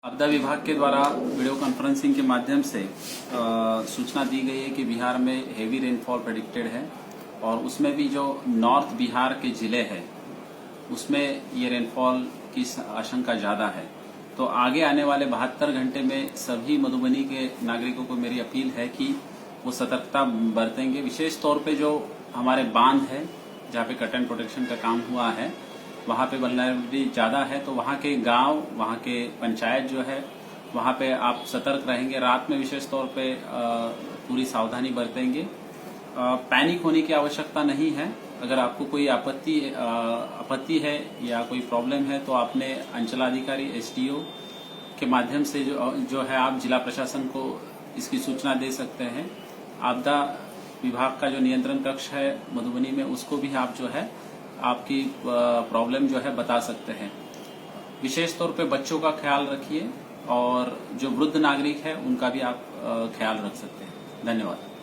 आपदा विभाग के द्वारा वीडियो कॉन्फ्रेंसिंग के माध्यम से सूचना दी गई है कि बिहार में हेवी रेनफॉल प्रेडिक्टेड है और उसमें भी जो नॉर्थ बिहार के जिले हैं उसमें ये रेनफॉल की आशंका ज्यादा है। तो आगे आने वाले 72 घंटे में सभी मधुबनी के नागरिकों को मेरी अपील है कि वो सतर्कता बरतेंगे। विशेष तौर पे जो हमारे बांध है जहाँ पे कट एंड प्रोटेक्शन का काम हुआ है वहाँ पे वल्नरेबिलिटी ज्यादा है, तो वहाँ के गांव, वहाँ के पंचायत जो है वहाँ पे आप सतर्क रहेंगे। रात में विशेष तौर पे पूरी सावधानी बरतेंगे। पैनिक होने की आवश्यकता नहीं है। अगर आपको कोई आपत्ति है या कोई प्रॉब्लम है तो आपने अंचलाधिकारी एसडीओ के माध्यम से जो है आप जिला प्रशासन को इसकी सूचना दे सकते हैं। आपदा विभाग का जो नियंत्रण कक्ष है मधुबनी में उसको भी आप जो है आपकी प्रॉब्लम जो है बता सकते हैं। विशेष तौर पे बच्चों का ख्याल रखिए और जो वृद्ध नागरिक है उनका भी आप ख्याल रख सकते हैं। धन्यवाद।